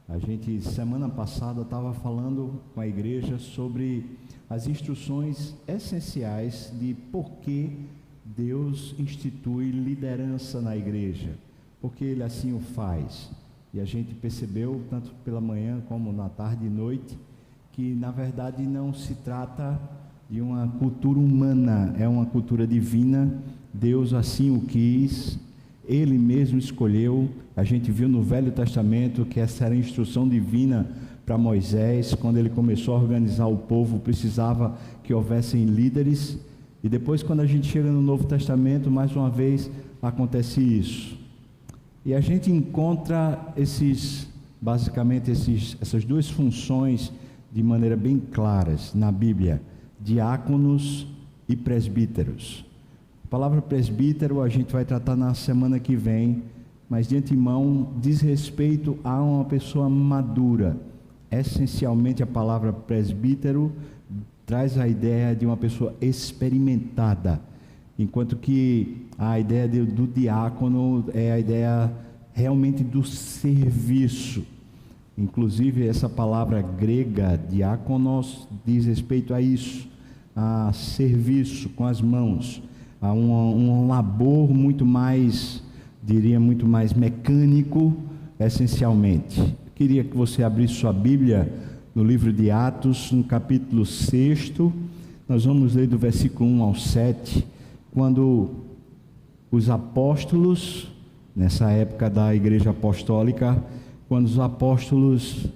A gente, semana passada, estava falando com a igreja sobre as instruções essenciais de por que Deus institui liderança na igreja, porque Ele assim o faz. E a gente percebeu, tanto pela manhã como na tarde e noite, que na verdade não se trata de uma cultura humana, é uma cultura divina. Deus assim o quis, Ele mesmo escolheu. A gente viu no Velho Testamento que essa era a instrução divina para Moisés, quando ele começou a organizar o povo, precisava que houvessem líderes. E depois, quando a gente chega no Novo Testamento, mais uma vez acontece isso. E a gente encontra basicamente essas duas funções de maneira bem claras na Bíblia: diáconos e presbíteros. A palavra presbítero a gente vai tratar na semana que vem, mas de antemão diz respeito a uma pessoa madura. Essencialmente a palavra presbítero traz a ideia de uma pessoa experimentada, enquanto que a ideia do diácono é a ideia realmente do serviço. Inclusive essa palavra grega, diáconos, diz respeito a isso, a serviço com as mãos, a um labor muito mais, diria, muito mais mecânico, essencialmente. Queria que você abrisse sua Bíblia no livro de Atos, no capítulo 6, nós vamos ler do versículo 1 ao 7, quando os apóstolos, nessa época da igreja apostólica, quando os apóstolos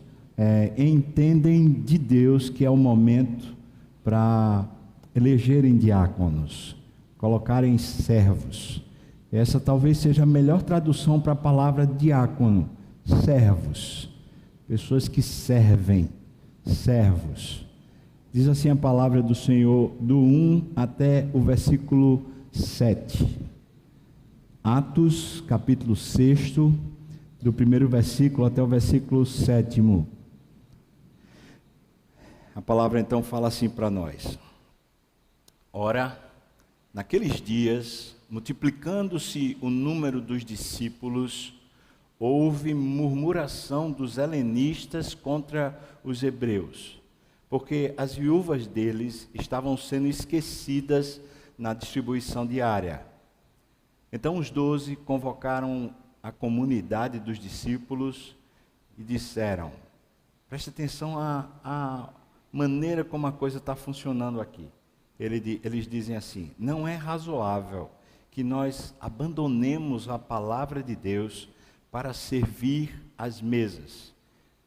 entendem de Deus que é o momento para elegerem diáconos, colocarem servos. Essa talvez seja a melhor tradução para a palavra diácono: servos, pessoas que servem, servos. Diz assim a palavra do Senhor, do 1 até o versículo 7. Atos, capítulo 6, do primeiro versículo até o versículo 7. A palavra então fala assim para nós: Ora, naqueles dias, multiplicando-se o número dos discípulos, houve murmuração dos helenistas contra os hebreus, porque as viúvas deles estavam sendo esquecidas na distribuição diária. Então os 12 convocaram a comunidade dos discípulos e disseram: preste atenção à maneira como a coisa está funcionando aqui. Eles dizem assim: não é razoável que nós abandonemos a palavra de Deus para servir às mesas.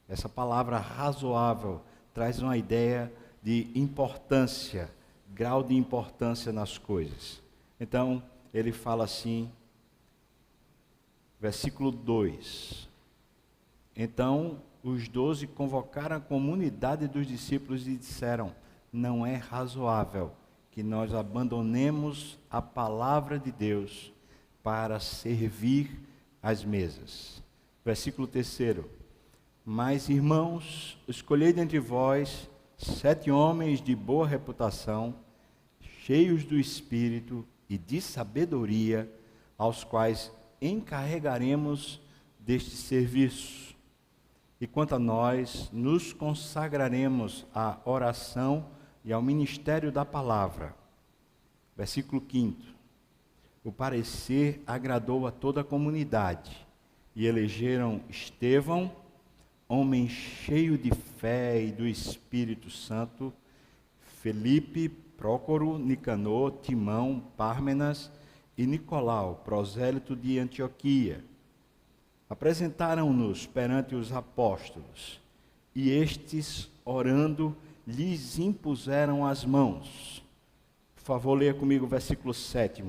Essa palavra razoável traz uma ideia de importância, grau de importância nas coisas. Então, ele fala assim, versículo 2. Então, os 12 convocaram a comunidade dos discípulos e disseram: não é razoável que nós abandonemos a palavra de Deus para servir às mesas. Versículo 3. Mas, irmãos, escolhei dentre vós 7 homens de boa reputação, cheios do Espírito e de sabedoria, aos quais encarregaremos deste serviço. E quanto a nós, nos consagraremos à oração e ao ministério da palavra. Versículo 5. O parecer agradou a toda a comunidade, e elegeram Estevão, homem cheio de fé e do Espírito Santo, Felipe, Prócoro, Nicanor, Timão, Pármenas e Nicolau, prosélito de Antioquia. Apresentaram-nos perante os apóstolos, e estes, orando, lhes impuseram as mãos. Por favor, leia comigo o versículo 7.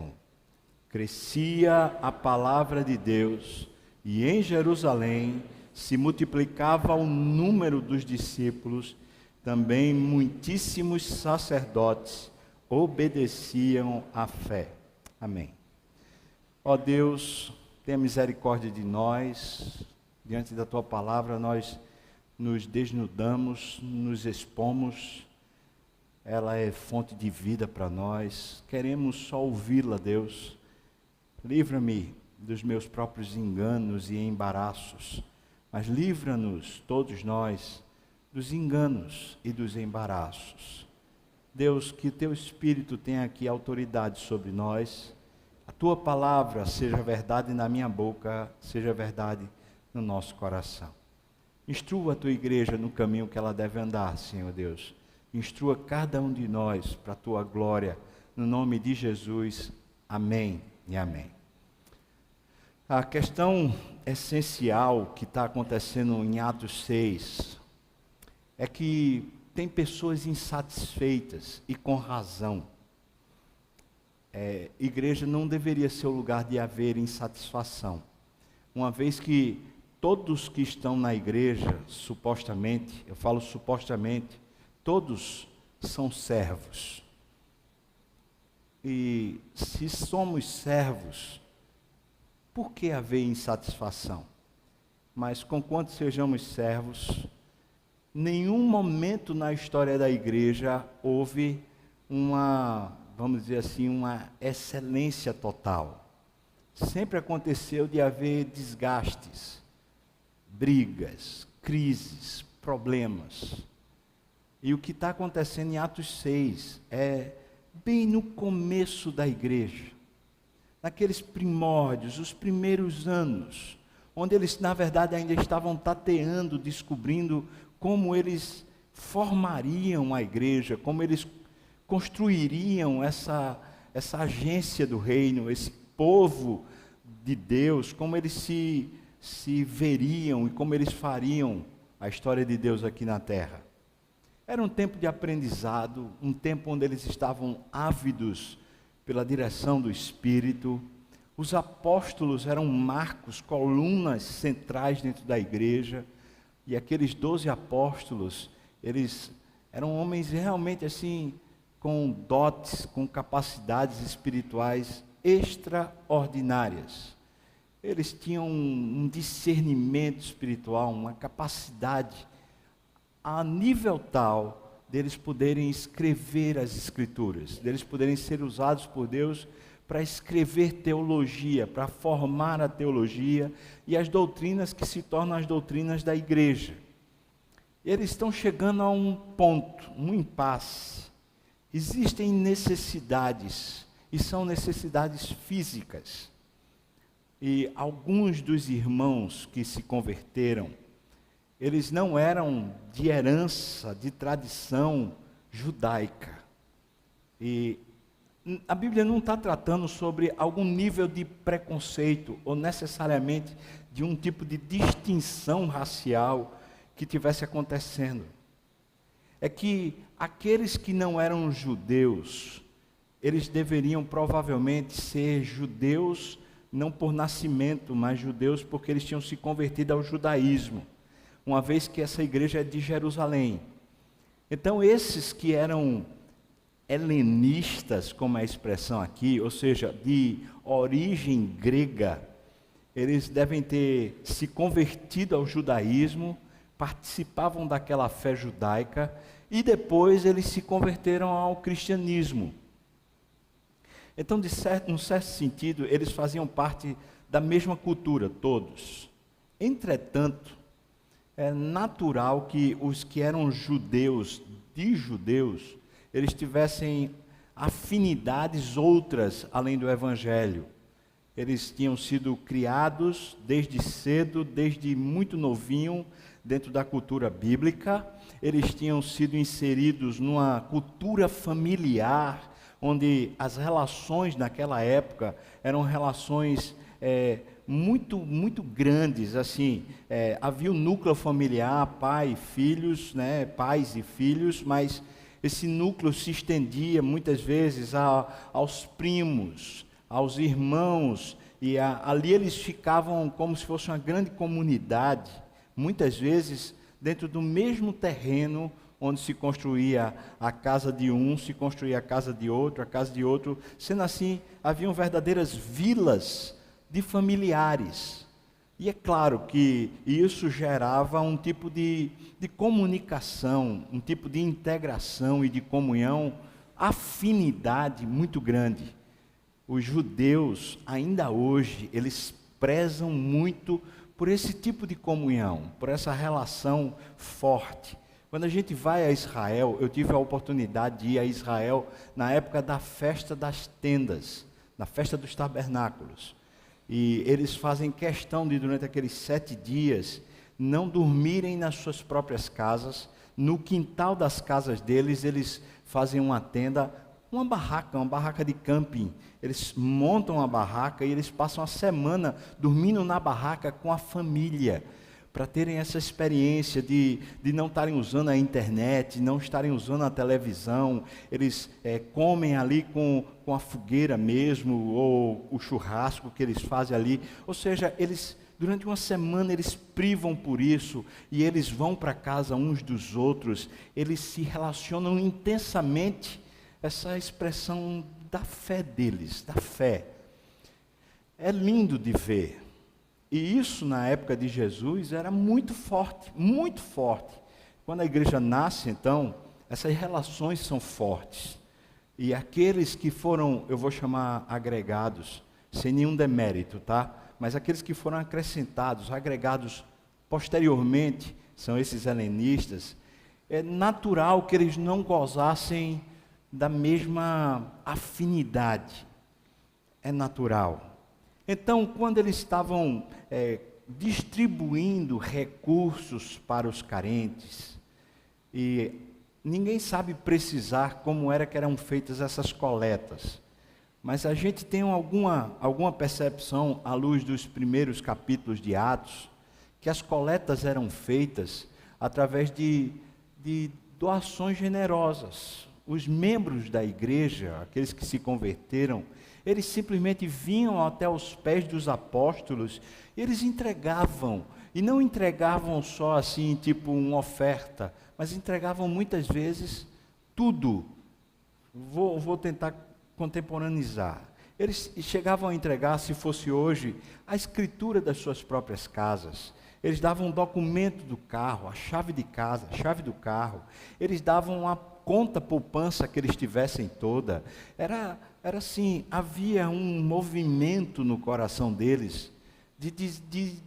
Crescia a palavra de Deus, e em Jerusalém se multiplicava o número dos discípulos, também muitíssimos sacerdotes obedeciam à fé. Amém. Ó Deus, tenha misericórdia de nós. Diante da tua palavra nós nos desnudamos, nos expomos. Ela é fonte de vida para nós. Queremos só ouvi-la, Deus. Livra-me dos meus próprios enganos e embaraços, mas livra-nos, todos nós, dos enganos e dos embaraços. Deus, que teu Espírito tenha aqui autoridade sobre nós, a tua palavra seja verdade na minha boca, seja verdade no nosso coração. Instrua a tua igreja no caminho que ela deve andar, Senhor Deus. Instrua cada um de nós para a tua glória, no nome de Jesus. Amém e amém. A questão essencial que está acontecendo em Atos 6 é que tem pessoas insatisfeitas e com razão. Igreja não deveria ser o lugar de haver insatisfação, uma vez que todos que estão na igreja, supostamente, eu falo supostamente, todos são servos. E se somos servos, por que haver insatisfação? Mas conquanto sejamos servos, nenhum momento na história da igreja houve vamos dizer assim, uma excelência total. Sempre aconteceu de haver desgastes, brigas, crises, problemas. E o que está acontecendo em Atos 6 é bem no começo da igreja, naqueles primórdios, os primeiros anos, onde eles na verdade ainda estavam tateando, descobrindo como eles formariam a igreja, como eles construiriam essa agência do reino, esse povo de Deus, como eles se veriam e como eles fariam a história de Deus aqui na terra. Era um tempo de aprendizado, um tempo onde eles estavam ávidos pela direção do Espírito. Os apóstolos eram marcos, colunas centrais dentro da igreja, e aqueles 12 apóstolos, eles eram homens realmente assim, com dotes, com capacidades espirituais extraordinárias. Eles tinham um discernimento espiritual, uma capacidade a nível tal deles poderem escrever as Escrituras, deles poderem ser usados por Deus para escrever teologia, para formar a teologia e as doutrinas que se tornam as doutrinas da igreja. Eles estão chegando a um ponto, um impasse. Existem necessidades, e são necessidades físicas. E alguns dos irmãos que se converteram, eles não eram de herança, de tradição judaica. E a Bíblia não está tratando sobre algum nível de preconceito, ou necessariamente de um tipo de distinção racial que tivesse acontecendo. É que aqueles que não eram judeus, eles deveriam provavelmente ser judeus, não por nascimento, mas judeus porque eles tinham se convertido ao judaísmo, uma vez que essa igreja é de Jerusalém. Então esses que eram helenistas, como é a expressão aqui, ou seja, de origem grega, eles devem ter se convertido ao judaísmo, participavam daquela fé judaica, e depois eles se converteram ao cristianismo. Então, num certo sentido, eles faziam parte da mesma cultura, todos. Entretanto, é natural que os que eram judeus, de judeus, eles tivessem afinidades outras além do Evangelho. Eles tinham sido criados desde cedo, desde muito novinho, dentro da cultura bíblica. Eles tinham sido inseridos numa cultura familiar, onde as relações naquela época eram relações muito grandes, assim, havia um núcleo familiar, pai, filhos, né, pais e filhos, mas esse núcleo se estendia muitas vezes aos primos, aos irmãos, e ali eles ficavam como se fosse uma grande comunidade, muitas vezes dentro do mesmo terreno onde se construía a casa de um, se construía a casa de outro, sendo assim, haviam verdadeiras vilas de familiares. E é claro que isso gerava um tipo de comunicação, um tipo de integração e de comunhão, afinidade muito grande. Os judeus, ainda hoje, eles prezam muito por esse tipo de comunhão, por essa relação forte. Quando a gente vai a Israel, eu tive a oportunidade de ir a Israel na época da festa das tendas, na festa dos tabernáculos. E eles fazem questão de, durante aqueles 7 dias, não dormirem nas suas próprias casas. No quintal das casas deles, eles fazem uma tenda, uma barraca de camping. Eles montam a barraca e eles passam a semana dormindo na barraca com a família, para terem essa experiência de não estarem usando a internet, não estarem usando a televisão. Eles comem ali com a fogueira mesmo, ou o churrasco que eles fazem ali. Ou seja, eles, durante uma semana, eles privam por isso, e eles vão para casa uns dos outros, eles se relacionam intensamente. Essa expressão da fé deles, da fé. É lindo de ver. E isso, na época de Jesus, era muito forte, muito forte. Quando a igreja nasce, então, essas relações são fortes. E aqueles que foram, eu vou chamar agregados, sem nenhum demérito, tá? Mas aqueles que foram acrescentados, agregados posteriormente, são esses helenistas. É natural que eles não gozassem da mesma afinidade. É natural. Então, quando eles estavam distribuindo recursos para os carentes, e ninguém sabe precisar como era que eram feitas essas coletas, mas a gente tem alguma percepção, à luz dos primeiros capítulos de Atos, que as coletas eram feitas através de doações generosas. Os membros da igreja, aqueles que se converteram, eles simplesmente vinham até os pés dos apóstolos, eles entregavam, e não entregavam só assim, tipo uma oferta, mas entregavam muitas vezes tudo. Vou tentar contemporaneizar. Eles chegavam a entregar, se fosse hoje, a escritura das suas próprias casas. Eles davam um documento do carro, a chave de casa, a chave do carro. Eles davam a conta poupança que eles tivessem toda. Era assim, havia um movimento no coração deles de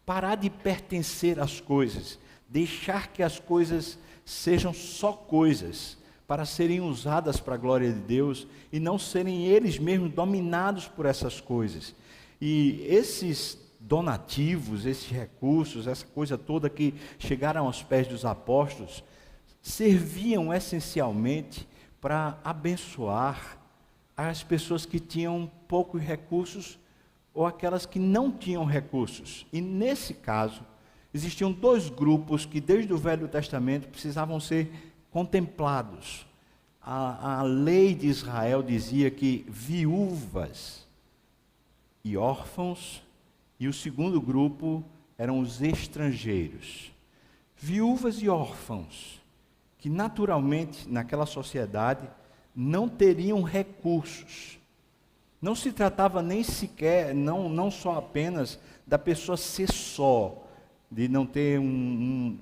parar de pertencer às coisas, deixar que as coisas sejam só coisas, para serem usadas para a glória de Deus, e não serem eles mesmos dominados por essas coisas. E esses donativos, esses recursos, essa coisa toda que chegaram aos pés dos apóstolos, serviam essencialmente para abençoar as pessoas que tinham poucos recursos, ou aquelas que não tinham recursos. E nesse caso, existiam 2 grupos que desde o Velho Testamento precisavam ser contemplados. A lei de Israel dizia que viúvas e órfãos, e o segundo grupo eram os estrangeiros. Viúvas e órfãos, que naturalmente naquela sociedade não teriam recursos. Não se tratava nem sequer, não só apenas da pessoa ser só, de não ter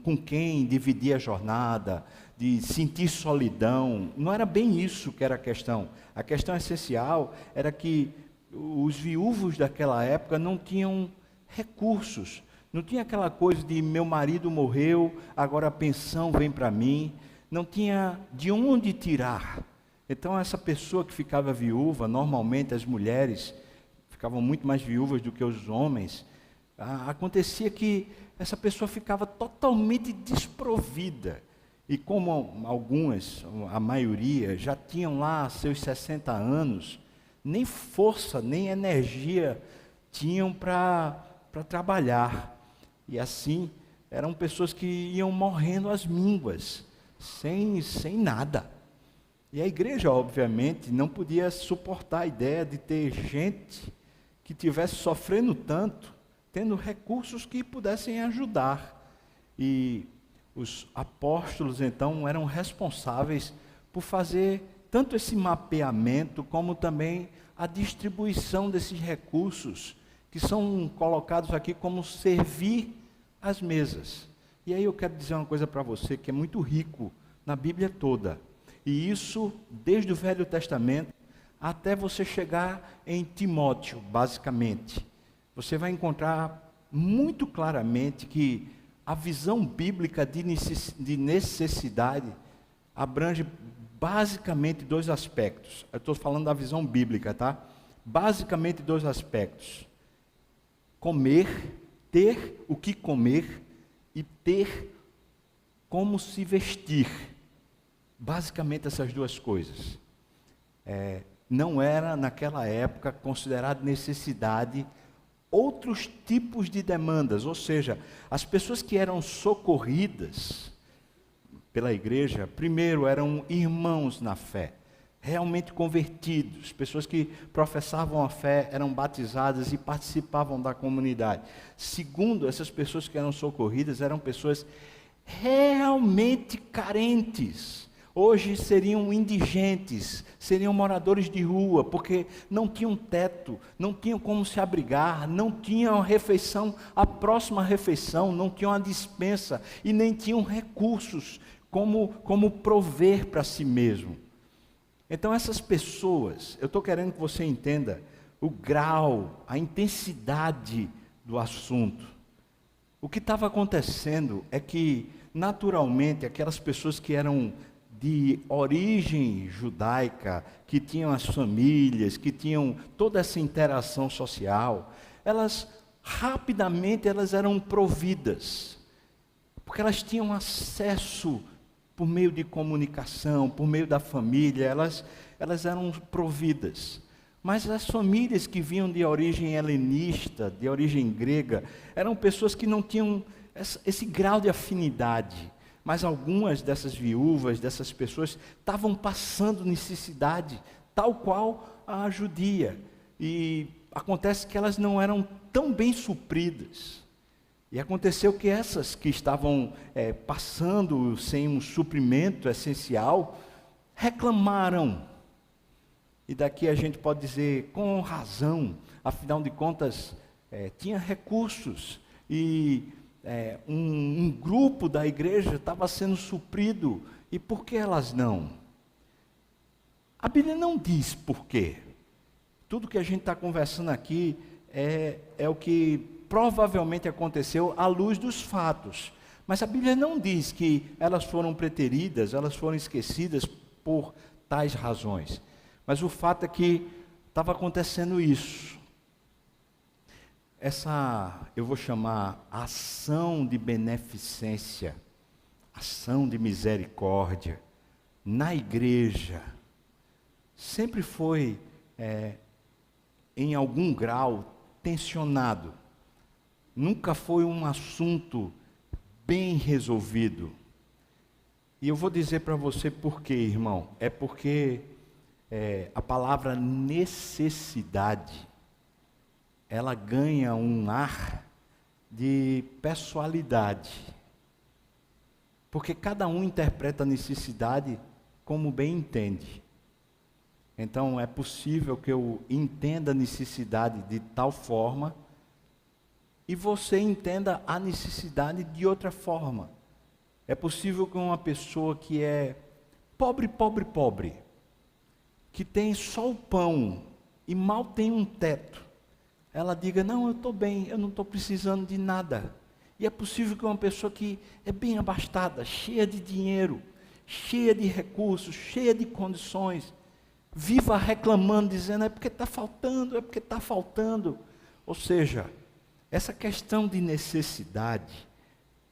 com quem dividir a jornada, de sentir solidão. Não era bem isso que era a questão. A questão essencial era que os viúvos daquela época não tinham recursos. Não tinha aquela coisa de meu marido morreu, agora a pensão vem para mim. Não tinha de onde tirar. Então essa pessoa que ficava viúva, normalmente as mulheres ficavam muito mais viúvas do que os homens, acontecia que essa pessoa ficava totalmente desprovida. E como algumas, a maioria, já tinham lá seus 60 anos, nem força, nem energia tinham para trabalhar. E assim, eram pessoas que iam morrendo às mínguas, sem nada. E a igreja, obviamente, não podia suportar a ideia de ter gente que estivesse sofrendo tanto, tendo recursos que pudessem ajudar. E os apóstolos, então, eram responsáveis por fazer tanto esse mapeamento, como também a distribuição desses recursos, que são colocados aqui como servir as mesas. E aí eu quero dizer uma coisa para você, que é muito rico na Bíblia toda. E isso, desde o Velho Testamento, até você chegar em Timóteo, basicamente. Você vai encontrar muito claramente que a visão bíblica de necessidade abrange basicamente dois aspectos. Eu estou falando da visão bíblica, tá? Basicamente dois aspectos: comer, ter o que comer e ter como se vestir. Basicamente essas duas coisas. Não era naquela época considerado necessidade outros tipos de demandas, ou seja, as pessoas que eram socorridas pela igreja, primeiro eram irmãos na fé, realmente convertidos, pessoas que professavam a fé, eram batizadas e participavam da comunidade. Segundo, essas pessoas que eram socorridas eram pessoas realmente carentes. Hoje seriam indigentes, seriam moradores de rua, porque não tinham teto, não tinham como se abrigar, não tinham refeição, a próxima refeição, não tinham a despensa e nem tinham recursos como prover para si mesmo. Então essas pessoas, eu estou querendo que você entenda o grau, a intensidade do assunto. O que estava acontecendo é que, naturalmente, aquelas pessoas que eram de origem judaica, que tinham as famílias, que tinham toda essa interação social, elas rapidamente eram providas, porque elas tinham acesso por meio de comunicação, por meio da família, elas eram providas. Mas as famílias que vinham de origem helenista, de origem grega, eram pessoas que não tinham esse grau de afinidade. Mas algumas dessas viúvas, dessas pessoas, estavam passando necessidade, tal qual a judia. E acontece que elas não eram tão bem supridas. E aconteceu que essas que estavam passando sem um suprimento essencial, reclamaram. E daqui a gente pode dizer, com razão, afinal de contas, tinha recursos e um grupo da igreja estava sendo suprido, e por que elas não? A Bíblia não diz por quê. Tudo que a gente está conversando aqui é o que provavelmente aconteceu à luz dos fatos, mas a Bíblia não diz que elas foram preteridas, elas foram esquecidas por tais razões, mas o fato é que estava acontecendo isso. Essa, eu vou chamar, ação de beneficência, ação de misericórdia, na igreja, sempre foi, em algum grau, tensionado. Nunca foi um assunto bem resolvido. E eu vou dizer para você por quê, irmão. É porque a palavra necessidade, ela ganha um ar de pessoalidade. Porque cada um interpreta a necessidade como bem entende. Então é possível que eu entenda a necessidade de tal forma e você entenda a necessidade de outra forma. É possível que uma pessoa que é pobre, que tem só o pão e mal tem um teto, ela diga, não, eu estou bem, eu não estou precisando de nada. E é possível que uma pessoa que é bem abastada, cheia de dinheiro, cheia de recursos, cheia de condições, viva reclamando, dizendo, é porque está faltando, é porque está faltando. Ou seja, essa questão de necessidade,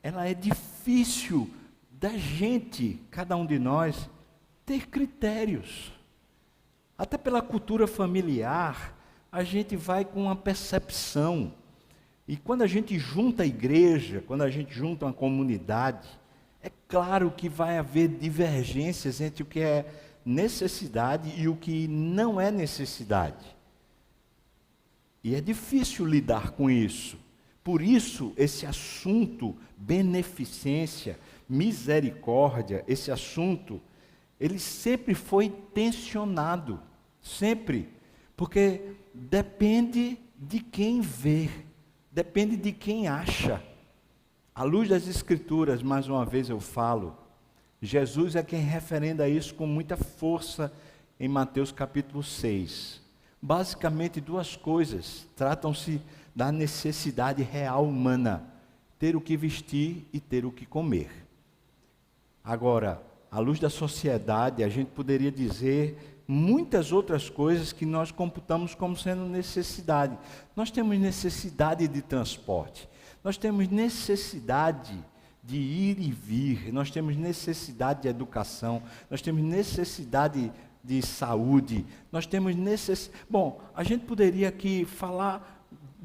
ela é difícil da gente, cada um de nós, ter critérios. Até pela cultura familiar, a gente vai com uma percepção. E quando a gente junta a igreja, quando a gente junta uma comunidade, é claro que vai haver divergências entre o que é necessidade e o que não é necessidade. E é difícil lidar com isso. Por isso, esse assunto, beneficência, misericórdia, esse assunto, ele sempre foi tensionado. Sempre. Porque depende de quem vê, depende de quem acha. À luz das Escrituras, mais uma vez eu falo, Jesus é quem referenda isso com muita força em Mateus capítulo 6. Basicamente duas coisas tratam-se da necessidade real humana, ter o que vestir e ter o que comer. Agora, à luz da sociedade, a gente poderia dizer muitas outras coisas que nós computamos como sendo necessidade. Nós temos necessidade de transporte, nós temos necessidade de ir e vir, nós temos necessidade de educação, nós temos necessidade de saúde, nós temos necessidade... Bom, a gente poderia aqui falar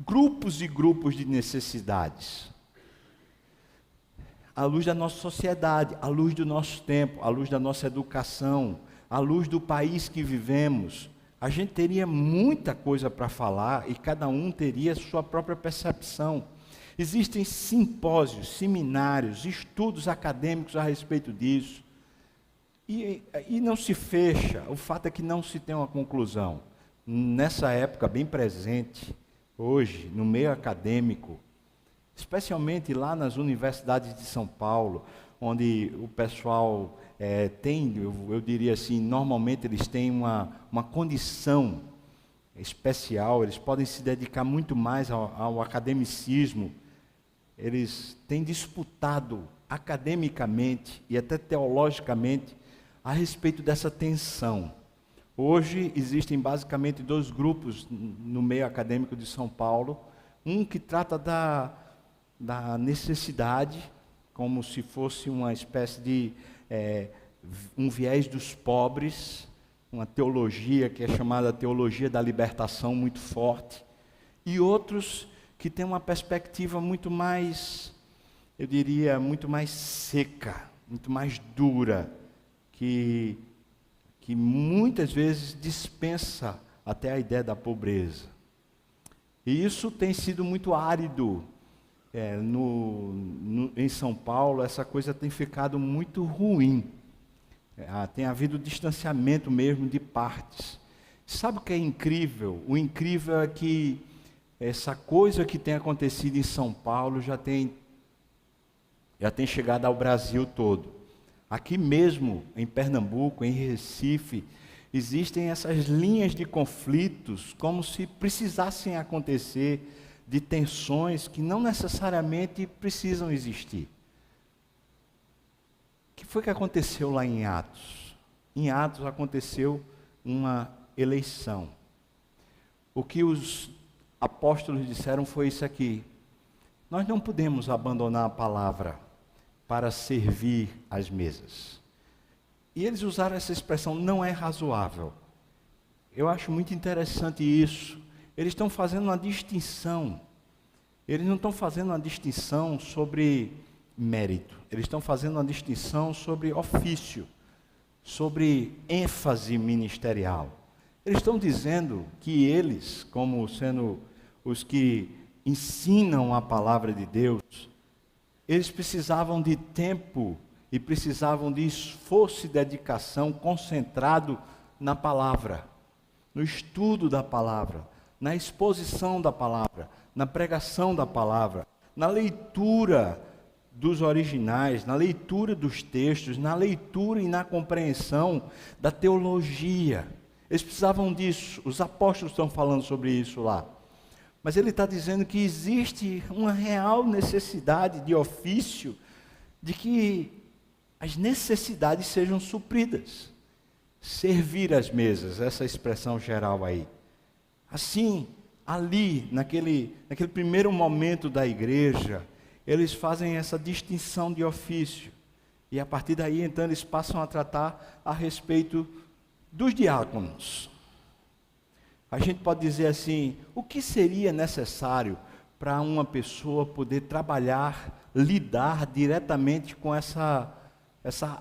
grupos e grupos de necessidades. À luz da nossa sociedade, à luz do nosso tempo, à luz da nossa educação, à luz do país que vivemos, a gente teria muita coisa para falar e cada um teria sua própria percepção. Existem simpósios, seminários, estudos acadêmicos a respeito disso. E não se fecha, o fato é que não se tem uma conclusão. Nessa época bem presente, hoje, no meio acadêmico, especialmente lá nas universidades de São Paulo, onde o pessoal tem, eu diria assim, normalmente eles têm uma condição especial, eles podem se dedicar muito mais ao academicismo. Eles têm disputado academicamente e até teologicamente a respeito dessa tensão. Hoje existem basicamente dois grupos no meio acadêmico de São Paulo, um que trata da necessidade, como se fosse uma espécie de um viés dos pobres, uma teologia que é chamada teologia da libertação muito forte, e outros que têm uma perspectiva muito mais, eu diria, muito mais seca, muito mais dura, que muitas vezes dispensa até a ideia da pobreza. E isso tem sido muito árido em São Paulo, essa coisa tem ficado muito ruim. Tem havido distanciamento mesmo de partes. Sabe o que é incrível? O incrível é que essa coisa que tem acontecido em São Paulo já tem chegado ao Brasil todo. Aqui mesmo, em Pernambuco, em Recife, existem essas linhas de conflitos, como se precisassem acontecer, de tensões que não necessariamente precisam existir. O que foi que aconteceu lá em Atos? Em Atos aconteceu uma eleição. O que os apóstolos disseram foi isso aqui: nós não podemos abandonar a palavra para servir às mesas. E eles usaram essa expressão, não é razoável. Eu acho muito interessante isso. Eles estão fazendo uma distinção. Eles não estão fazendo uma distinção sobre mérito. Eles estão fazendo uma distinção sobre ofício, sobre ênfase ministerial. Eles estão dizendo que eles, como sendo os que ensinam a palavra de Deus, eles precisavam de tempo e precisavam de esforço e dedicação concentrado na palavra, no estudo da palavra, na exposição da palavra, na pregação da palavra, na leitura dos originais, na leitura dos textos, na leitura e na compreensão da teologia. Eles precisavam disso. Os apóstolos estão falando sobre isso lá. Mas ele está dizendo que existe uma real necessidade de ofício, de que as necessidades sejam supridas. Servir às mesas, essa expressão geral aí. Assim, ali, naquele primeiro momento da igreja, eles fazem essa distinção de ofício. E a partir daí, então, eles passam a tratar a respeito dos diáconos. A gente pode dizer assim, o que seria necessário para uma pessoa poder trabalhar, lidar diretamente com essa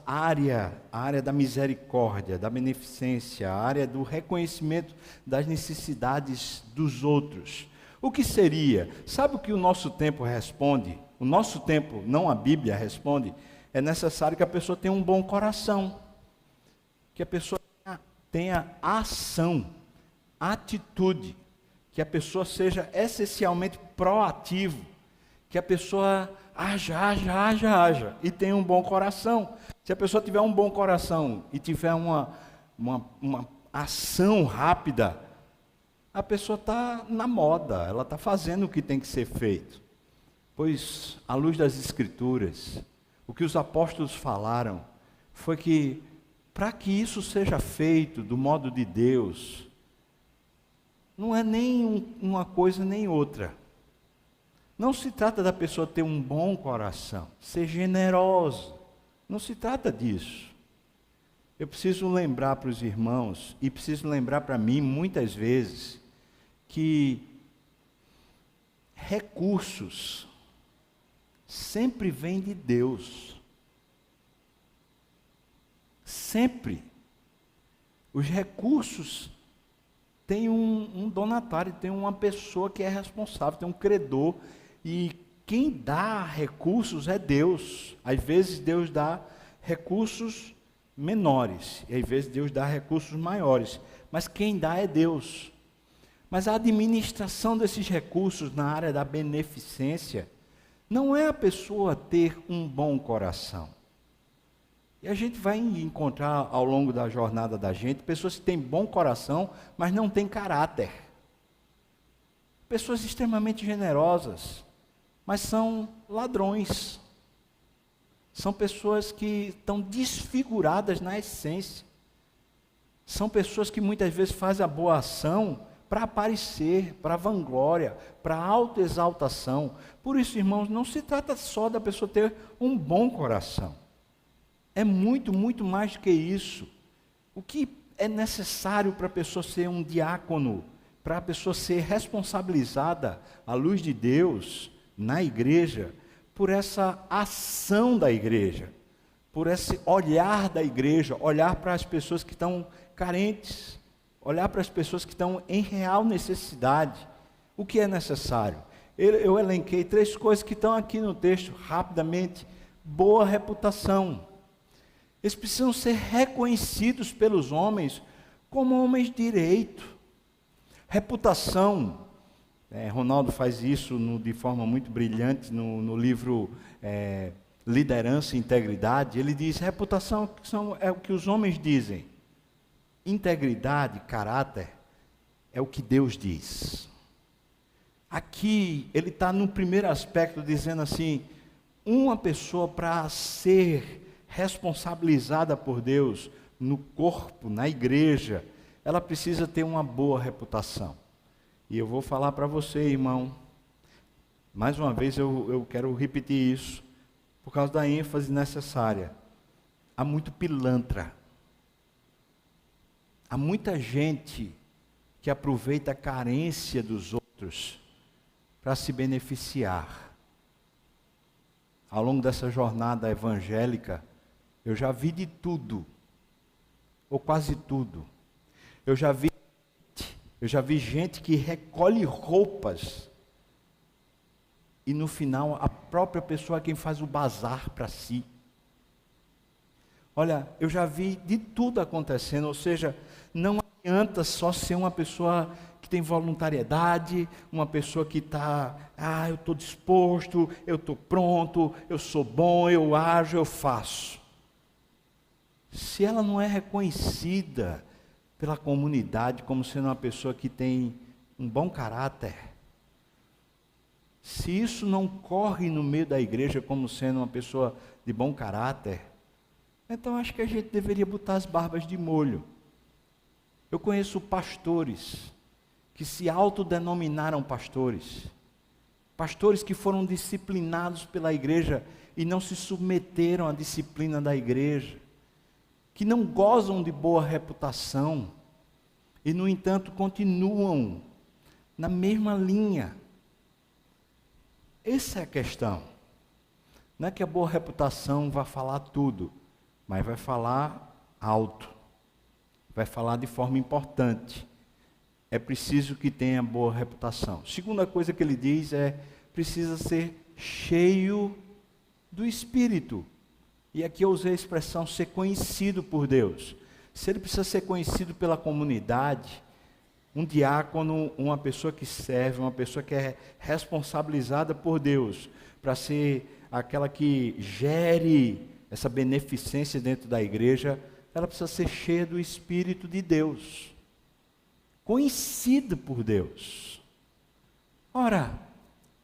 área, a área da misericórdia, da beneficência, a área do reconhecimento das necessidades dos outros? O que seria? Sabe o que o nosso tempo responde? O nosso tempo, não a Bíblia, responde: é necessário que a pessoa tenha um bom coração, que a pessoa tenha ação, atitude, que a pessoa seja essencialmente proativo, que a pessoa haja e tenha um bom coração. Se a pessoa tiver um bom coração e tiver uma ação rápida, a pessoa está na moda, ela está fazendo o que tem que ser feito. Pois, à luz das Escrituras, o que os apóstolos falaram foi que, para que isso seja feito do modo de Deus, não é nem uma coisa nem outra. Não se trata da pessoa ter um bom coração, ser generosa. Não se trata disso. Eu preciso lembrar para os irmãos, e preciso lembrar para mim muitas vezes, que recursos sempre vêm de Deus. Sempre. Os recursos têm um donatário, tem uma pessoa que é responsável, tem um credor, e quem dá recursos é Deus. Às vezes Deus dá recursos menores, e às vezes Deus dá recursos maiores, mas quem dá é Deus. Mas a administração desses recursos na área da beneficência não é a pessoa ter um bom coração. E a gente vai encontrar ao longo da jornada da gente pessoas que têm bom coração, mas não têm caráter. Pessoas extremamente generosas, mas são ladrões. São pessoas que estão desfiguradas na essência. São pessoas que muitas vezes fazem a boa ação para aparecer, para vanglória, para autoexaltação. Por isso, irmãos, não se trata só da pessoa ter um bom coração. É muito, muito mais do que isso. O que é necessário para a pessoa ser um diácono, para a pessoa ser responsabilizada à luz de Deus na igreja, por essa ação da igreja, por esse olhar da igreja, olhar para as pessoas que estão carentes, olhar para as pessoas que estão em real necessidade. O que é necessário? Eu elenquei 3 coisas que estão aqui no texto, rapidamente. Boa reputação. Eles precisam ser reconhecidos pelos homens como homens de direito. Reputação. Ronaldo faz isso de forma muito brilhante no livro Liderança e Integridade. Ele diz, reputação é o que os homens dizem. Integridade, caráter, é o que Deus diz. Aqui, ele está no primeiro aspecto dizendo assim, uma pessoa para ser responsabilizada por Deus no corpo, na igreja, ela precisa ter uma boa reputação. E eu vou falar para você, irmão, mais uma vez eu quero repetir isso, por causa da ênfase necessária. Há muito pilantra. Há muita gente que aproveita a carência dos outros para se beneficiar. Ao longo dessa jornada evangélica, eu já vi de tudo, ou quase tudo. Eu já vi gente que recolhe roupas e no final a própria pessoa é quem faz o bazar para si. Olha, eu já vi de tudo acontecendo, ou seja, não adianta só ser uma pessoa que tem voluntariedade, uma pessoa que está, eu estou disposto, eu estou pronto, eu sou bom, eu ajo, eu faço. Se ela não é reconhecida pela comunidade como sendo uma pessoa que tem um bom caráter, se isso não corre no meio da igreja como sendo uma pessoa de bom caráter, então acho que a gente deveria botar as barbas de molho. Eu conheço pastores que se autodenominaram pastores, pastores que foram disciplinados pela igreja e não se submeteram à disciplina da igreja, que não gozam de boa reputação e, no entanto, continuam na mesma linha. Essa é a questão. Não é que a boa reputação vai falar tudo, mas vai falar alto, vai falar de forma importante. É preciso que tenha boa reputação. Segunda coisa que ele diz precisa ser cheio do Espírito. E aqui eu usei a expressão ser conhecido por Deus. Se ele precisa ser conhecido pela comunidade, um diácono, uma pessoa que serve, uma pessoa que é responsabilizada por Deus, para ser aquela que gere essa beneficência dentro da igreja, ela precisa ser cheia do Espírito de Deus. conhecido por Deus. Ora,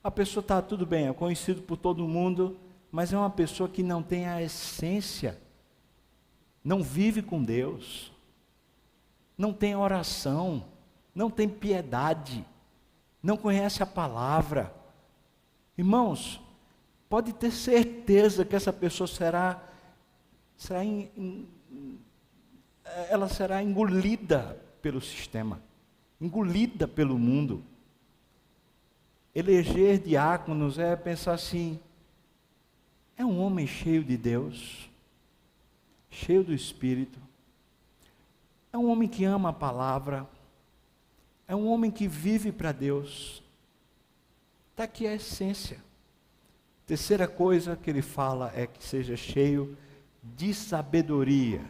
a pessoa está tudo bem, é conhecido por todo mundo, mas é uma pessoa que não tem a essência, não vive com Deus, não tem oração, não tem piedade, não conhece a palavra. Irmãos, pode ter certeza que essa pessoa ela será engolida pelo sistema, engolida pelo mundo. Eleger diáconos é pensar assim: é um homem cheio de Deus, cheio do Espírito, é um homem que ama a palavra, é um homem que vive para Deus. Está aqui a essência. Terceira coisa que ele fala é que seja cheio de sabedoria.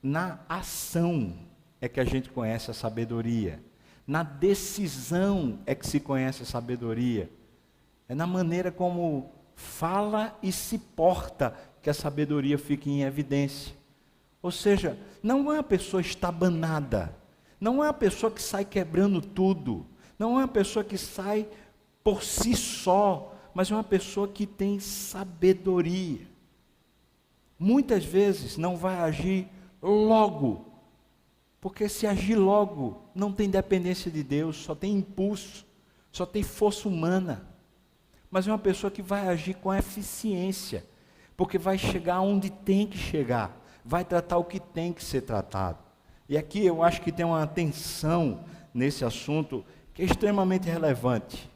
Na ação é que a gente conhece a sabedoria. Na decisão é que se conhece a sabedoria. É na maneira como fala e se porta que a sabedoria fica em evidência. Ou seja, não é uma pessoa estabanada, não é uma pessoa que sai quebrando tudo, não é uma pessoa que sai por si só, mas é uma pessoa que tem sabedoria. Muitas vezes não vai agir logo, porque se agir logo, não tem dependência de Deus, só tem impulso, só tem força humana. Mas é uma pessoa que vai agir com eficiência, porque vai chegar onde tem que chegar, vai tratar o que tem que ser tratado. E aqui eu acho que tem uma atenção nesse assunto que é extremamente relevante.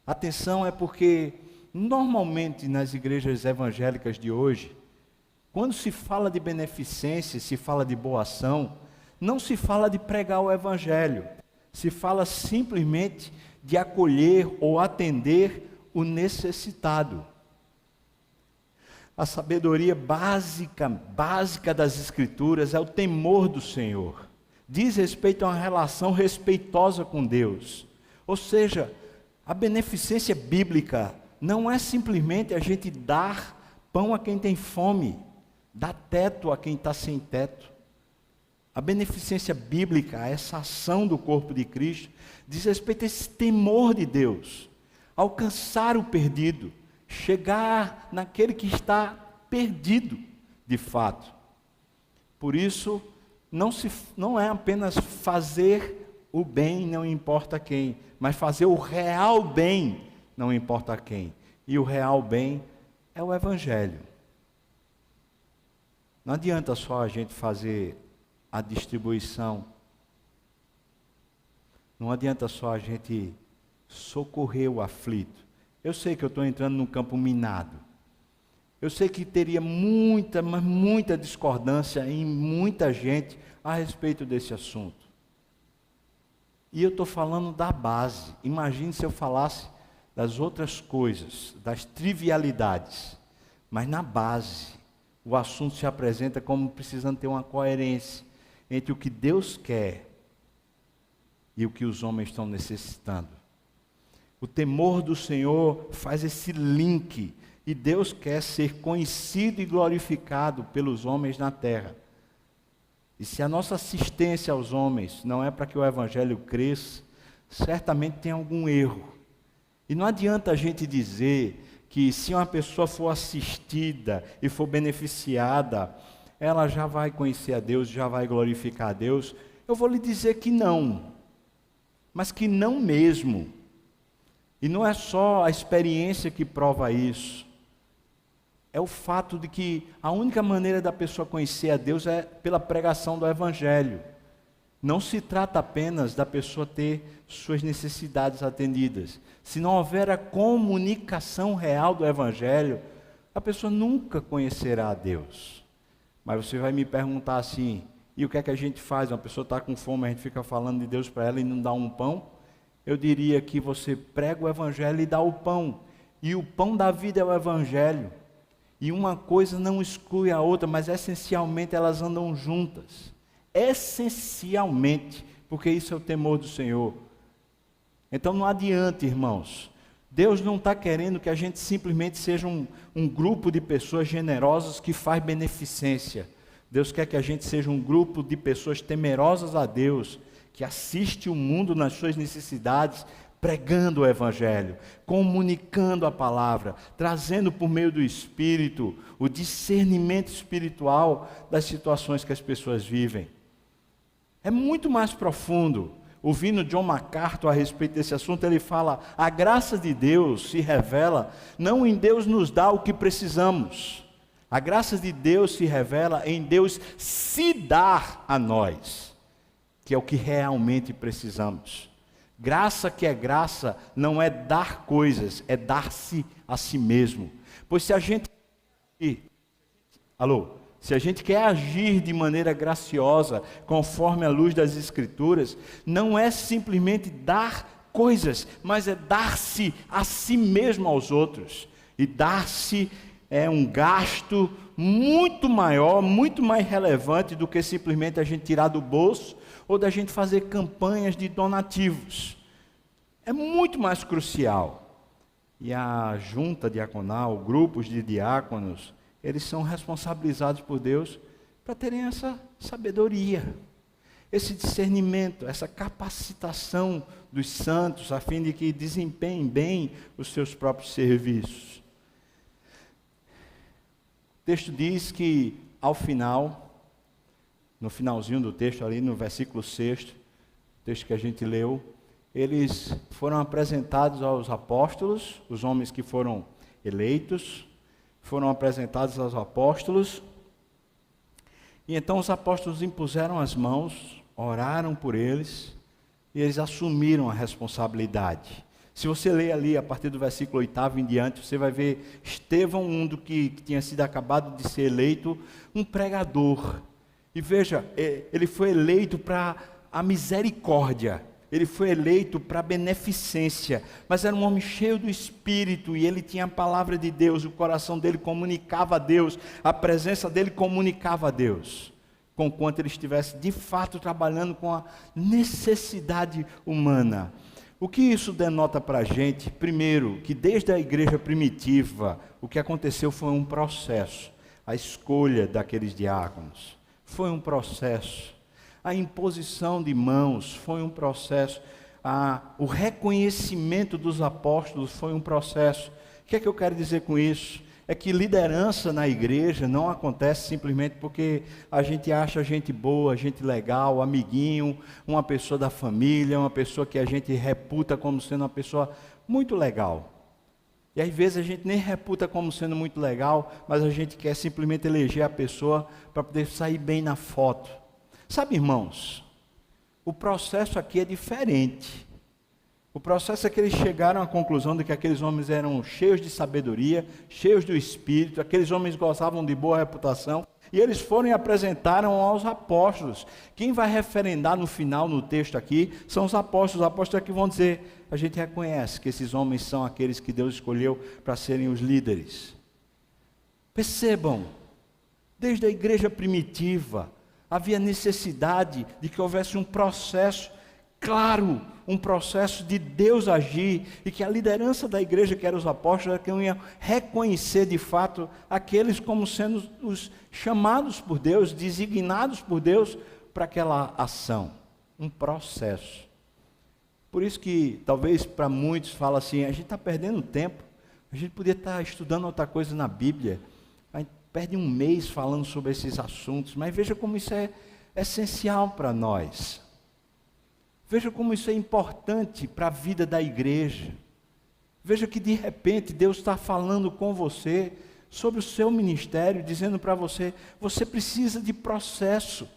A atenção é porque, normalmente nas igrejas evangélicas de hoje, quando se fala de beneficência, se fala de boa ação, não se fala de pregar o evangelho, se fala simplesmente de acolher ou atender o necessitado. A sabedoria básica das Escrituras é o temor do Senhor. Diz respeito a uma relação respeitosa com Deus. Ou seja, a beneficência bíblica não é simplesmente a gente dar pão a quem tem fome, dar teto a quem está sem teto. A beneficência bíblica, essa ação do corpo de Cristo, diz respeito a esse temor de Deus, alcançar o perdido, chegar naquele que está perdido de fato. Por isso, não é apenas fazer o bem, não importa quem, mas fazer o real bem, não importa quem. E o real bem é o Evangelho. Não adianta só a gente fazer a distribuição, não adianta só a gente socorrer o aflito. Eu sei que eu estou entrando num campo minado, eu sei que teria muita discordância em muita gente a respeito desse assunto, e eu estou falando da base. Imagine se eu falasse das outras coisas, das trivialidades, mas na base o assunto se apresenta como precisando ter uma coerência entre o que Deus quer e o que os homens estão necessitando. O temor do Senhor faz esse link, e Deus quer ser conhecido e glorificado pelos homens na terra. E se a nossa assistência aos homens não é para que o Evangelho cresça, certamente tem algum erro. E não adianta a gente dizer que se uma pessoa for assistida e for beneficiada, ela já vai conhecer a Deus, já vai glorificar a Deus. Eu vou lhe dizer que não, mas que não mesmo. E não é só a experiência que prova isso, é o fato de que a única maneira da pessoa conhecer a Deus é pela pregação do Evangelho. Não se trata apenas da pessoa ter suas necessidades atendidas. Se não houver a comunicação real do Evangelho, a pessoa nunca conhecerá a Deus. Mas você vai me perguntar assim: e o que é que a gente faz? Uma pessoa está com fome, a gente fica falando de Deus para ela e não dá um pão? Eu diria que você prega o Evangelho e dá o pão. E o pão da vida é o Evangelho. E uma coisa não exclui a outra, mas essencialmente elas andam juntas. Essencialmente, porque isso é o temor do Senhor. Então não adianta, irmãos. Deus não está querendo que a gente simplesmente seja um grupo de pessoas generosas que faz beneficência. Deus quer que a gente seja um grupo de pessoas temerosas a Deus, que assiste o mundo nas suas necessidades, pregando o Evangelho, comunicando a palavra, trazendo por meio do Espírito o discernimento espiritual das situações que as pessoas vivem. É muito mais profundo. Ouvindo John MacArthur a respeito desse assunto, ele fala: a graça de Deus se revela não em Deus nos dar o que precisamos. A graça de Deus se revela em Deus se dar a nós, que é o que realmente precisamos. Graça que é graça não é dar coisas, é dar-se a si mesmo. Pois se a gente quer agir de maneira graciosa, conforme a luz das Escrituras, não é simplesmente dar coisas, mas é dar-se a si mesmo aos outros. E dar-se é um gasto muito maior, muito mais relevante do que simplesmente a gente tirar do bolso ou da gente fazer campanhas de donativos. É muito mais crucial. E a junta diaconal, grupos de diáconos, eles são responsabilizados por Deus para terem essa sabedoria, esse discernimento, essa capacitação dos santos, a fim de que desempenhem bem os seus próprios serviços. O texto diz que, ao final, no finalzinho do texto, ali no versículo 6, texto que a gente leu, eles foram apresentados aos apóstolos, os homens que foram eleitos, foram apresentados aos apóstolos, e então os apóstolos impuseram as mãos, oraram por eles, e eles assumiram a responsabilidade. Se você ler ali, a partir do versículo 8 em diante, você vai ver Estevão, um do que tinha sido acabado de ser eleito, um pregador. E veja, ele foi eleito para a misericórdia, ele foi eleito para a beneficência, mas era um homem cheio do Espírito, e ele tinha a palavra de Deus, o coração dele comunicava a Deus, a presença dele comunicava a Deus, conquanto ele estivesse de fato trabalhando com a necessidade humana. O que isso denota para a gente? Primeiro, que desde a igreja primitiva, o que aconteceu foi um processo. A escolha daqueles diáconos foi um processo. A imposição de mãos foi um processo. O reconhecimento dos apóstolos foi um processo. O que é que eu quero dizer com isso? É que liderança na igreja não acontece simplesmente porque a gente acha gente boa, gente legal, amiguinho, uma pessoa da família, uma pessoa que a gente reputa como sendo uma pessoa muito legal. E às vezes a gente nem reputa como sendo muito legal, mas a gente quer simplesmente eleger a pessoa para poder sair bem na foto. Sabe, irmãos, o processo aqui é diferente. O processo é que eles chegaram à conclusão de que aqueles homens eram cheios de sabedoria, cheios do Espírito, aqueles homens gozavam de boa reputação, e eles foram e apresentaram aos apóstolos. Quem vai referendar no final, no texto aqui, são os apóstolos é que vão dizer: a gente reconhece que esses homens são aqueles que Deus escolheu para serem os líderes. Percebam, desde a igreja primitiva, havia necessidade de que houvesse um processo claro, um processo de Deus agir, e que a liderança da igreja, que eram os apóstolos, que iam reconhecer de fato aqueles como sendo os chamados por Deus, designados por Deus para aquela ação, um processo. Por isso que talvez para muitos fala assim: a gente está perdendo tempo, a gente podia estar estudando outra coisa na Bíblia, a gente perde um mês falando sobre esses assuntos, mas veja como isso é essencial para nós. Veja como isso é importante para a vida da igreja. Veja que de repente Deus está falando com você sobre o seu ministério, dizendo para você: você precisa de processo.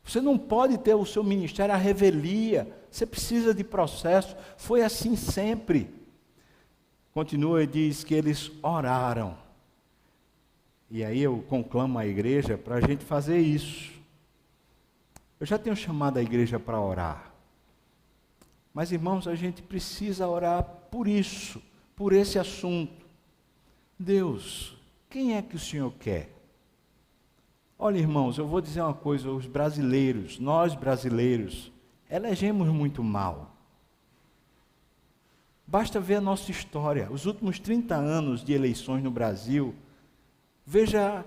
Você não pode ter o seu ministério à revelia, você precisa de processo. Foi assim sempre. Continua e diz que eles oraram. E aí eu conclamo a igreja para a gente fazer isso. Eu já tenho chamado a igreja para orar. Mas, irmãos, a gente precisa orar por isso, por esse assunto. Deus, quem é que o Senhor quer? Olha, irmãos, eu vou dizer uma coisa: os brasileiros, nós brasileiros, elegemos muito mal. Basta ver a nossa história, os últimos 30 anos de eleições no Brasil. Veja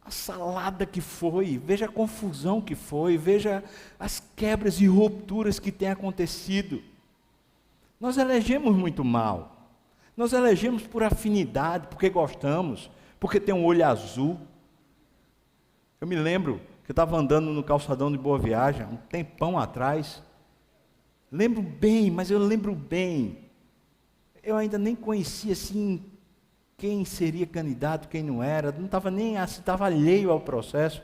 a salada que foi, veja a confusão que foi, veja as quebras e rupturas que têm acontecido. Nós elegemos muito mal, nós elegemos por afinidade, porque gostamos, porque tem um olho azul. Eu me lembro que eu estava andando no calçadão de Boa Viagem, um tempão atrás, lembro bem, mas eu lembro bem, eu ainda nem conhecia assim, quem seria candidato, quem não era, não estava nem assim, estava alheio ao processo,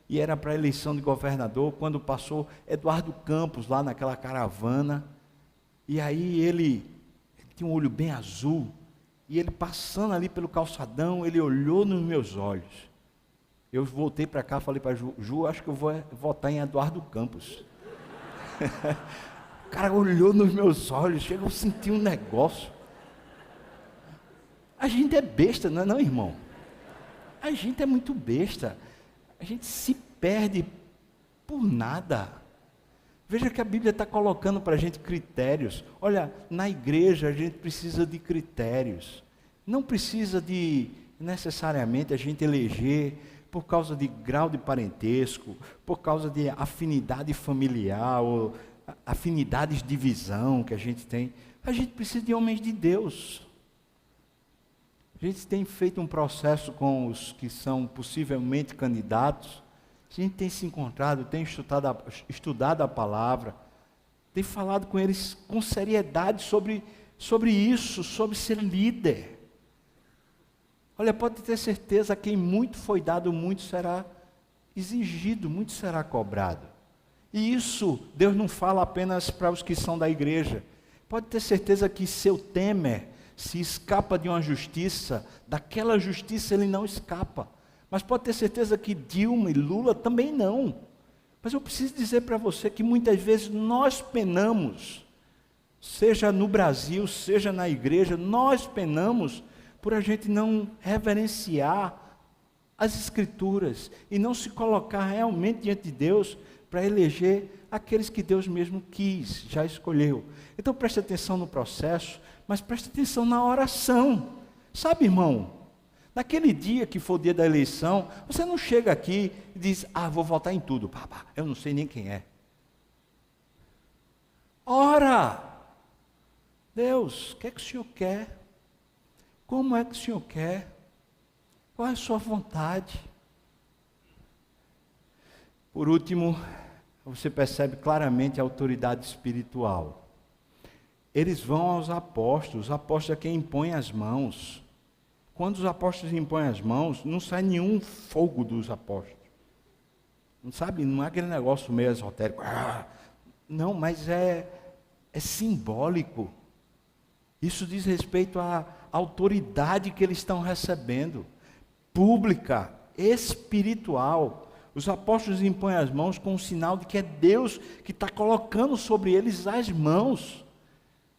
e era para a eleição de governador, quando passou Eduardo Campos lá naquela caravana, e aí ele tinha um olho bem azul, e ele passando ali pelo calçadão, ele olhou nos meus olhos. Eu voltei para cá, falei para Ju, acho que eu vou votar em Eduardo Campos. O cara olhou nos meus olhos, chega, eu senti um negócio. A gente é besta, não é não, irmão? A gente é muito besta. A gente se perde por nada. Veja que a Bíblia está colocando para a gente critérios. Olha, na igreja a gente precisa de critérios. Não precisa de, necessariamente, a gente eleger por causa de grau de parentesco, por causa de afinidade familiar, ou afinidades de visão que a gente tem. A gente precisa de homens de Deus. A gente tem feito um processo com os que são possivelmente candidatos. A gente tem se encontrado, tem estudado a palavra, tem falado com eles com seriedade sobre isso, sobre ser líder. Olha, pode ter certeza, a quem muito foi dado, muito será exigido, muito será cobrado. E isso, Deus não fala apenas para os que são da igreja. Pode ter certeza que seu Temer se escapa de uma justiça, daquela justiça ele não escapa. Mas pode ter certeza que Dilma e Lula também não. Mas eu preciso dizer para você que muitas vezes nós penamos, seja no Brasil, seja na igreja, nós penamos por a gente não reverenciar as Escrituras e não se colocar realmente diante de Deus para eleger aqueles que Deus mesmo quis, já escolheu. Então preste atenção no processo, mas preste atenção na oração. Sabe, irmão, naquele dia que for o dia da eleição, você não chega aqui e diz, vou votar em tudo, papá, eu não sei nem quem é. Ora, Deus, o que é que o Senhor quer? Como é que o Senhor quer? Qual é a sua vontade? Por último, você percebe claramente a autoridade espiritual. Eles vão aos apóstolos, os apóstolos é quem impõe as mãos. Quando os apóstolos impõem as mãos, não sai nenhum fogo dos apóstolos. Não sabe, não é aquele negócio meio esotérico. Não, mas é simbólico. Isso diz respeito à autoridade que eles estão recebendo, pública, espiritual. Os apóstolos impõem as mãos com um sinal de que é Deus que está colocando sobre eles as mãos.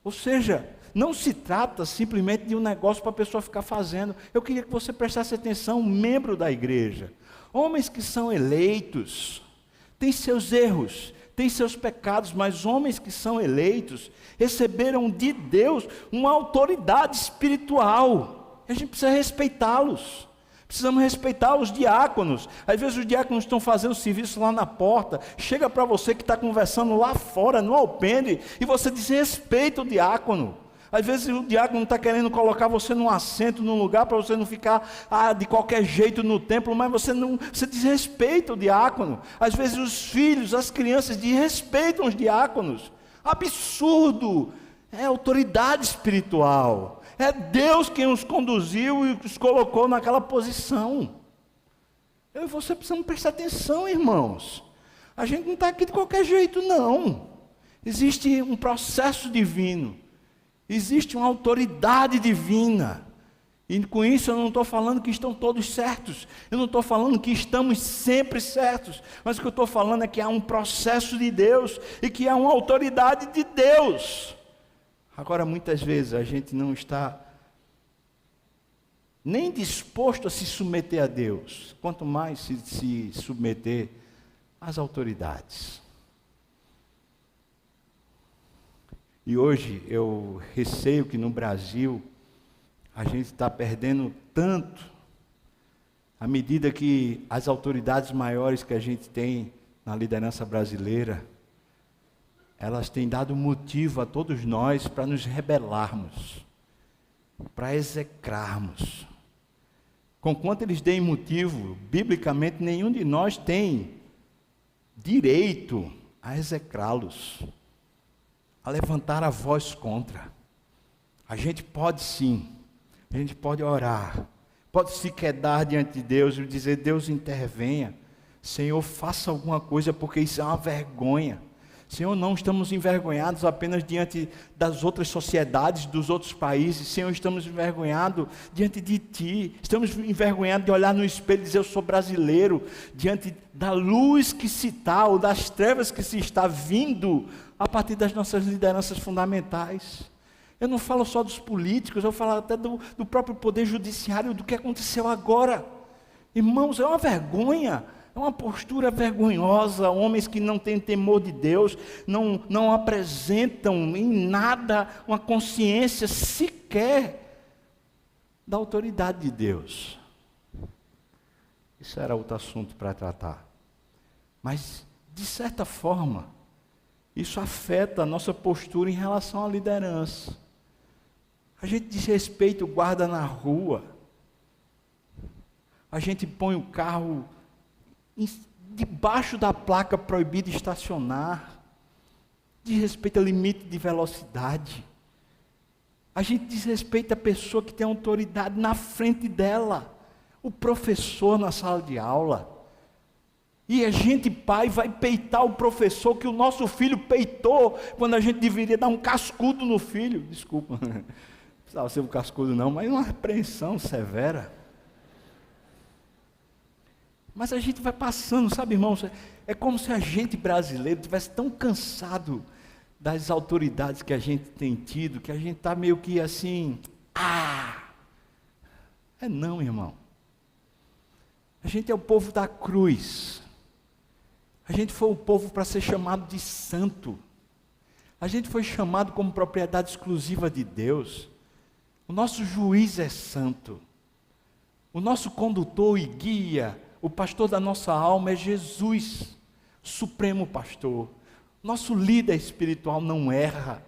Ou seja, não se trata simplesmente de um negócio para a pessoa ficar fazendo. Eu queria que você prestasse atenção, membro da igreja. Homens que são eleitos, têm seus erros, têm seus pecados, mas homens que são eleitos, receberam de Deus uma autoridade espiritual. A gente precisa respeitá-los. Precisamos respeitar os diáconos. Às vezes os diáconos estão fazendo serviço lá na porta, chega para você que está conversando lá fora, no alpendre, e você diz, respeita o diácono. Às vezes o diácono está querendo colocar você num assento, num lugar, para você não ficar de qualquer jeito no templo, mas você diz, respeita o diácono. Às vezes os filhos, as crianças desrespeitam os diáconos. Absurdo! É autoridade espiritual. É Deus quem os conduziu e os colocou naquela posição. Eu e você precisamos prestar atenção, irmãos. A gente não está aqui de qualquer jeito, não. Existe um processo divino. Existe uma autoridade divina. E com isso eu não estou falando que estão todos certos. Eu não estou falando que estamos sempre certos. Mas o que eu estou falando é que há um processo de Deus e que há uma autoridade de Deus. Agora, muitas vezes a gente não está nem disposto a se submeter a Deus, quanto mais se submeter às autoridades. E hoje eu receio que no Brasil a gente está perdendo tanto À medida que as autoridades maiores que a gente tem na liderança brasileira, elas têm dado motivo a todos nós para nos rebelarmos, para execrarmos. Conquanto eles deem motivo, biblicamente nenhum de nós tem direito a execrá-los, a levantar a voz contra. A gente pode sim, a gente pode orar, pode se quedar diante de Deus e dizer: Deus, intervenha, Senhor, faça alguma coisa, porque isso é uma vergonha. Senhor, não estamos envergonhados apenas diante das outras sociedades, dos outros países. Senhor, estamos envergonhados diante de Ti. Estamos envergonhados de olhar no espelho e dizer: eu sou brasileiro, diante da luz que se está, ou das trevas que se está vindo a partir das nossas lideranças fundamentais. Eu não falo só dos políticos, eu falo até do próprio poder judiciário, do que aconteceu agora. Irmãos, é uma vergonha. É uma postura vergonhosa, homens que não têm temor de Deus, não apresentam em nada uma consciência sequer da autoridade de Deus. Isso era outro assunto para tratar. Mas, de certa forma, isso afeta a nossa postura em relação à liderança. A gente desrespeita o guarda na rua. A gente põe o carro debaixo da placa proibido estacionar, desrespeita limite de velocidade, a gente desrespeita a pessoa que tem autoridade na frente dela, o professor na sala de aula, e a gente, pai, vai peitar o professor que o nosso filho peitou, quando a gente deveria dar um cascudo no filho. Desculpa, não precisava ser um cascudo não, mas uma repreensão severa. Mas a gente vai passando, sabe, irmãos, é como se a gente brasileiro estivesse tão cansado das autoridades que a gente tem tido, que a gente está meio que assim, não, irmão. A gente é o povo da cruz. A gente foi o povo para ser chamado de santo. A gente foi chamado como propriedade exclusiva de Deus. O nosso juiz é santo. O nosso condutor e guia, o pastor da nossa alma é Jesus, supremo pastor. Nosso líder espiritual não erra.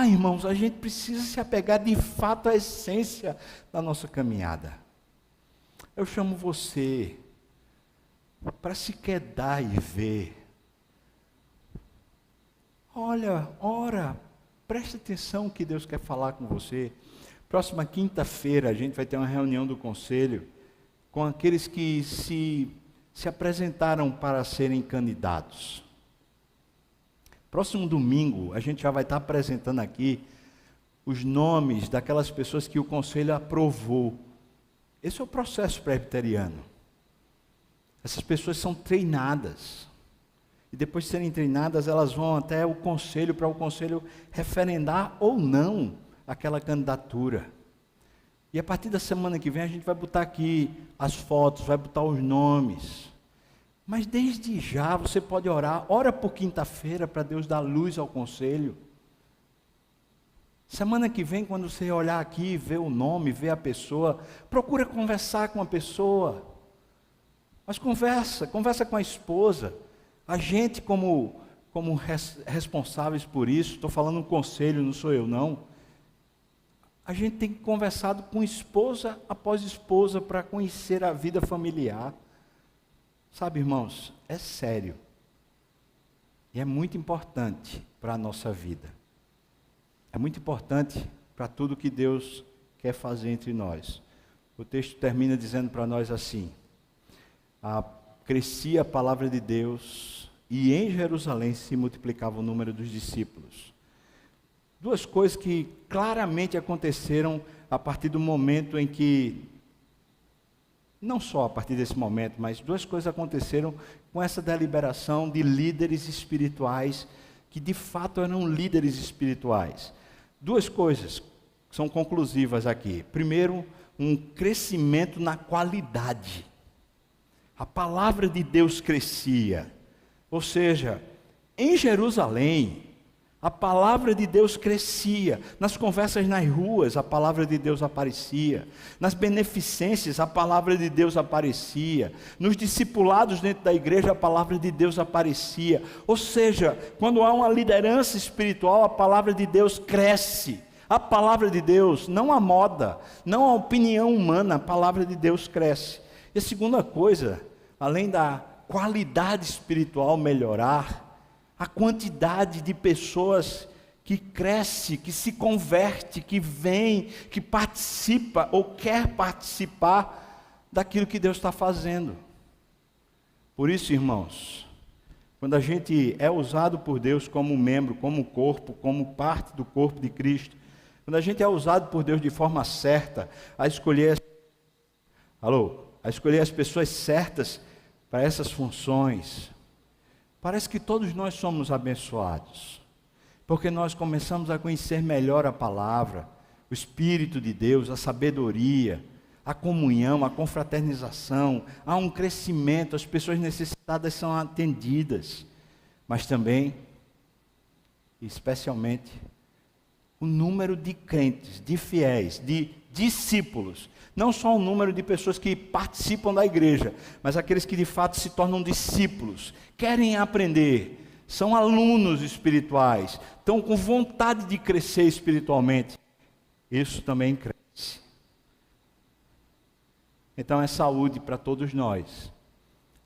Irmãos, a gente precisa se apegar de fato à essência da nossa caminhada. Eu chamo você para se quedar e ver. Olha, ora, preste atenção no que Deus quer falar com você. Próxima quinta-feira a gente vai ter uma reunião do conselho com aqueles que se apresentaram para serem candidatos. Próximo domingo, a gente já vai estar apresentando aqui os nomes daquelas pessoas que o conselho aprovou. Esse é o processo presbiteriano. Essas pessoas são treinadas. E depois de serem treinadas, elas vão até o conselho, para o conselho referendar ou não aquela candidatura. E a partir da semana que vem a gente vai botar aqui as fotos, vai botar os nomes. Mas desde já você pode orar, ora por quinta-feira para Deus dar luz ao conselho. Semana que vem, quando você olhar aqui, ver o nome, ver a pessoa, procura conversar com a pessoa. Mas conversa com a esposa. A gente como responsáveis por isso, estou falando um conselho, não sou eu não. A gente tem conversado com esposa após esposa para conhecer a vida familiar. Sabe, irmãos, é sério. E é muito importante para a nossa vida. É muito importante para tudo que Deus quer fazer entre nós. O texto termina dizendo para nós assim: crescia a palavra de Deus e em Jerusalém se multiplicava o número dos discípulos. Duas coisas que claramente aconteceram a partir do momento em que, não só a partir desse momento, mas duas coisas aconteceram com essa deliberação de líderes espirituais, que de fato eram líderes espirituais. Duas coisas são conclusivas aqui. Primeiro, um crescimento na qualidade. A palavra de Deus crescia. Ou seja, em Jerusalém, A palavra de Deus crescia. Nas conversas nas ruas, a palavra de Deus aparecia. Nas beneficências, a palavra de Deus aparecia. Nos discipulados dentro da igreja, a palavra de Deus aparecia. Ou seja, quando há uma liderança espiritual, a palavra de Deus cresce. A palavra de Deus, não a moda, não a opinião humana, a palavra de Deus cresce. E a segunda coisa, além da qualidade espiritual melhorar, a quantidade de pessoas que cresce, que se converte, que vem, que participa ou quer participar daquilo que Deus está fazendo. Por isso, irmãos, quando a gente é usado por Deus como membro, como corpo, como parte do corpo de Cristo, quando a gente é usado por Deus de forma certa, a escolher as pessoas certas para essas funções, parece que todos nós somos abençoados, porque nós começamos a conhecer melhor a palavra, o Espírito de Deus, a sabedoria, a comunhão, a confraternização, há um crescimento, as pessoas necessitadas são atendidas, mas também, especialmente, o número de crentes, de fiéis, de discípulos, não só o número de pessoas que participam da igreja, mas aqueles que de fato se tornam discípulos, querem aprender, são alunos espirituais, estão com vontade de crescer espiritualmente, isso também cresce. Então é saúde para todos nós,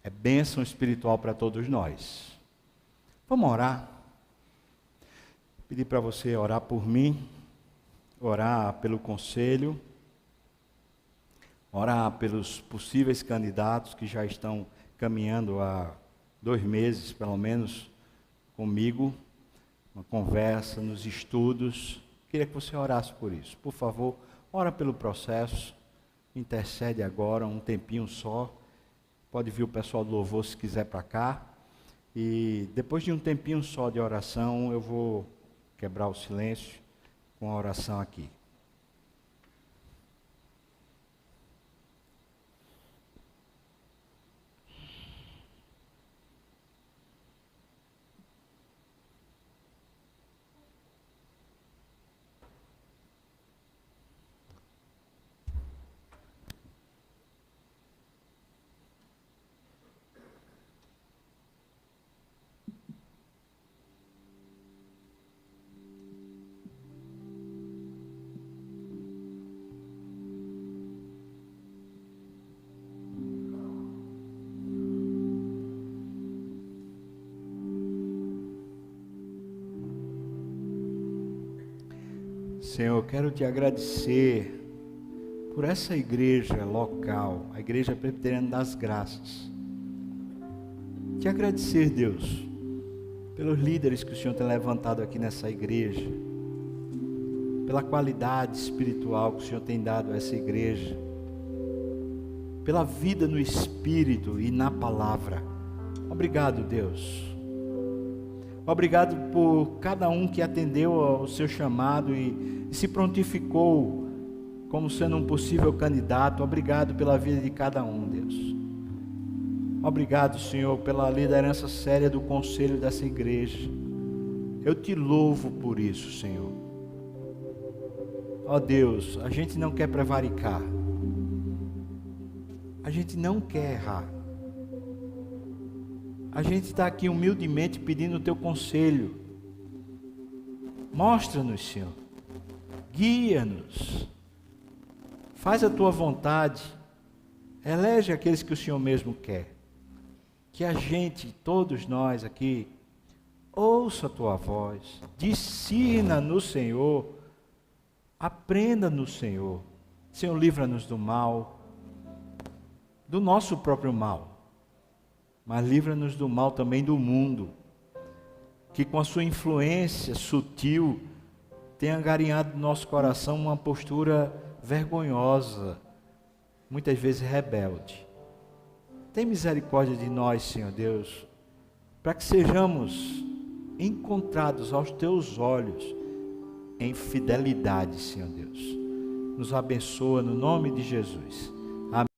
é bênção espiritual para todos nós. Vamos orar? Pedir para você orar por mim, orar pelo conselho, orar pelos possíveis candidatos que já estão caminhando há 2 meses, pelo menos, comigo, uma conversa, nos estudos. Queria que você orasse por isso. Por favor, ora pelo processo, intercede agora, um tempinho só. Pode vir o pessoal do louvor se quiser para cá. E depois de um tempinho só de oração, eu vou quebrar o silêncio com a oração aqui. Senhor, eu quero te agradecer por essa igreja local, a Igreja Presbiteriana das Graças. Te agradecer, Deus, pelos líderes que o Senhor tem levantado aqui nessa igreja, pela qualidade espiritual que o Senhor tem dado a essa igreja, pela vida no Espírito e na palavra. Obrigado, Deus. Obrigado por cada um que atendeu ao seu chamado e se prontificou como sendo um possível candidato. Obrigado pela vida de cada um, Deus. Obrigado, Senhor, pela liderança séria do conselho dessa igreja. Eu te louvo por isso, Senhor. Ó Deus, a gente não quer prevaricar. A gente não quer errar. A gente está aqui humildemente pedindo o teu conselho. Mostra-nos, Senhor. Guia-nos. Faz a tua vontade. Elege aqueles que o Senhor mesmo quer. Que a gente, todos nós aqui, ouça a tua voz. Discirna no Senhor. Aprenda no Senhor. Senhor, livra-nos do mal. Do nosso próprio mal. Mas livra-nos do mal também do mundo, que com a sua influência sutil, tem angariado no nosso coração uma postura vergonhosa, muitas vezes rebelde. Tem misericórdia de nós, Senhor Deus, para que sejamos encontrados aos teus olhos em fidelidade, Senhor Deus. Nos abençoa no nome de Jesus.